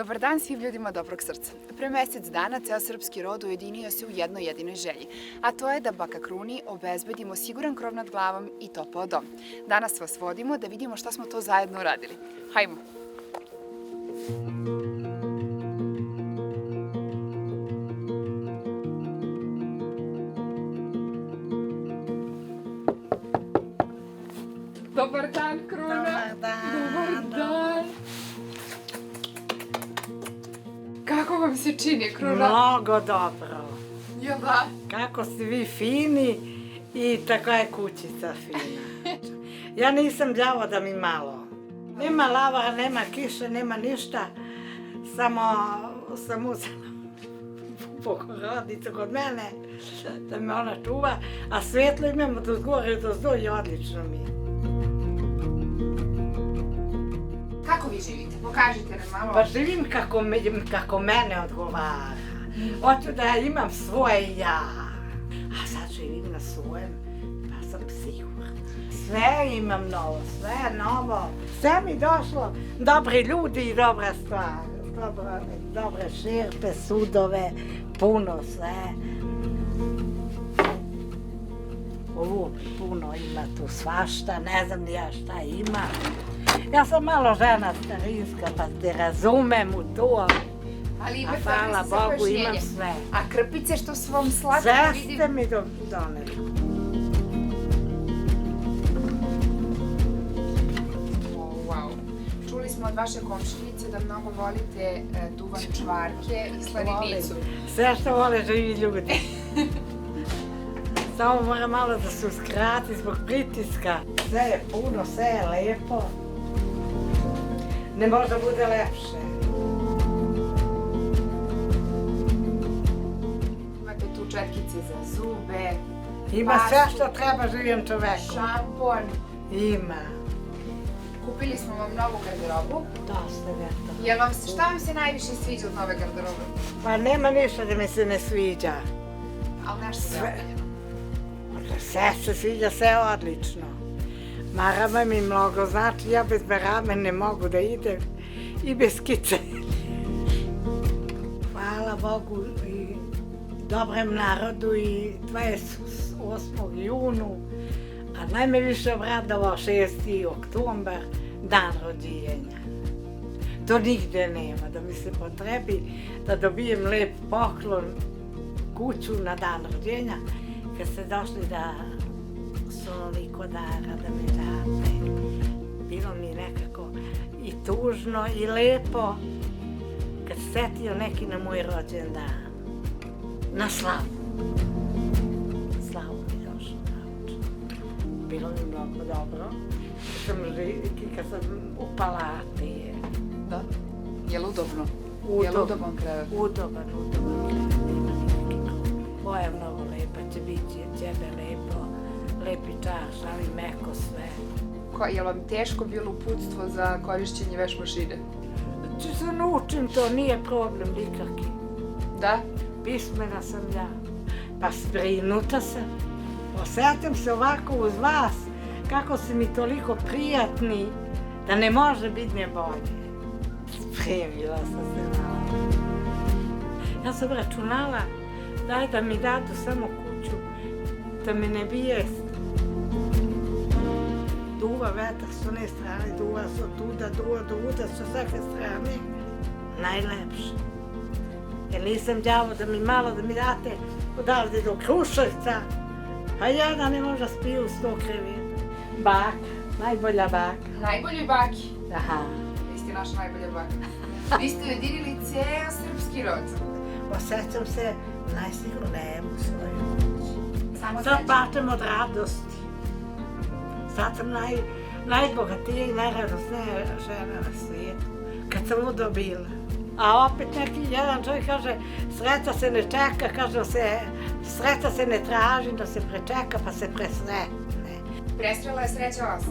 Dobar dan svim ljudima dobrog srca. Pre mesec dana ceo srpski rod ujedinio se u jednoj jedinoj želji, a to je da baka Kruni obezbedimo siguran krov nad glavom i topao dom. Danas vas vodimo da vidimo šta smo to zajedno uradili. Hajmo! Dobar dan, Kruna! Dobar dan! Dobar dan! Kako vam se čini, Kruna? Mnogo dobro. Jel da? Kako ste vi fini i takva je kućica fina. Ja nisam đavo da mi malo. Nema lavara, nema kiše, nema ništa. Samo sam uzela pokorodnicu kod mene da me ona čuva. A svetlo imamo do zgore i do zdo i odlično mi je. Kako vi živite? Pokažite nam malo. Pa živim kako mene odgovara. Hoću da imam svoje ja. A sad živim na svojem, pa sam sigurna. Sve imam novo, sve novo. Sve mi došlo, dobri ljudi i dobra stvar. Dobre šerpe, sudove, puno sve. Ovo puno ima tu svašta, ne znam ni ja šta ima. Ja sam malo žena starinska, pa te razumem u to. Ali A hvala Bogu, imam sve. A krpice što su vam slatke Sve vidim? ste mi doneli. Wow. Čuli smo od vaše komšinice da mnogo volite duvan čvarke i slaninicu. Sve što vole živi ljudi. Samo mora malo da se uskrati zbog pritiska. Sve je puno, sve je lepo. Ne može da bude lepše. Imate tu četkice za zube, Ima sve što treba živijem čoveku. šampon. Ima. Kupili smo vam novu garderobu. Dosta veto. Šta vam se najviše sviđa od nove garderobe? Pa nema ništa da mi se ne sviđa. Ali nešto se Sve. omiljeno. Sve se sviđa, sve odlično. Marama mi mnogo znači, ja bez marame ne mogu da idem i bez kice. Hvala Bogu i dobrem narodu i 28. junu, a najme više obradovao 6. oktobar, dan rođenja. To nigde nema, da mi se potrebi da dobijem lep poklon, kuću na dan rođenja, kad ste došli da su ovoliko dara da mi date. Bilo mi nekako i tužno i lepo kad se setio neki na moj rođendan. Na slavu. Slavu mi došlo nauče. Bilo mi mnogo dobro. Kad sam u palati. Da? Je li udobno? Je li udoban krevet? Udoban krevet. Nema nikakve problem. Ovo je mnogo lepa, će biti tebe lepo. Lepi čaš, ali meko sve. Je li vam teško bilo uputstvo za korišćenje veš mašine? Če se naučim to, nije problem nikaki. Da? Pismena sam ja. Pa sprinuta sam. Osjetim se ovako uz vas, kako ste mi toliko prijatni, da ne može biti ne bolje. Spremila sam se malo. Ja sam računala, daj da mi dadu samo kuću, da me ne bije. Duva vetar s one strane, duva s otuda, duva sa svake strane. Najlepše. Jer nisam đavo da mi malo da mi date odavde do Kruševca. Pa ja ne možda spiju 100 kreveta. Baka, najbolja baka. Najbolji baki. Aha. Vi ste naša najbolja baka. Vi ste ujedinili ceo srpski rod. Osjećam se najsigurnije u svojoj kući. Samo Sad plačem od radosti. Sad sam najbogatija i najradosnija žena na svijetu. Kad sam ovo dobila. A opet neki jedan čovjek kaže, sreća se ne čeka, kaže se, sreća se ne traži, da se prečeka pa se presretne. Presrela je sreća vas.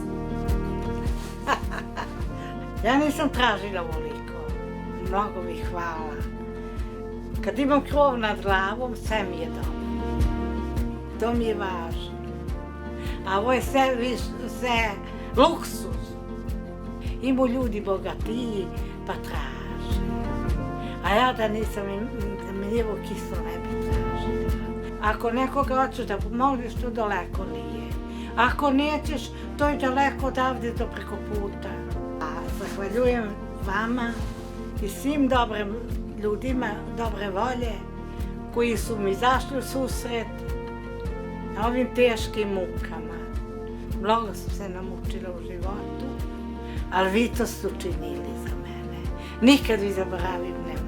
Ja nisam tražila ovoliko. Mnogo mi hvala. Kad imam krov nad glavom, sve mi je dobro. To mi je važno. A ovo je sve luksuz. Imaju ljudi bogatiji, pa traže. A ja da nisam da mi lijevo kislo ne bi tražila. Ako nekoga hoćeš da pomožeš, to daleko nije. Ako nećeš, to je daleko odavde do preko puta. A zahvaljujem vama i svim dobrim ljudima, dobre volje, koji su mi zašli u susret na ovim teškim mukama. Mnogo sam se namučila u životu, ali vi to ste učinili za mene. Nikad vi zaboravim ne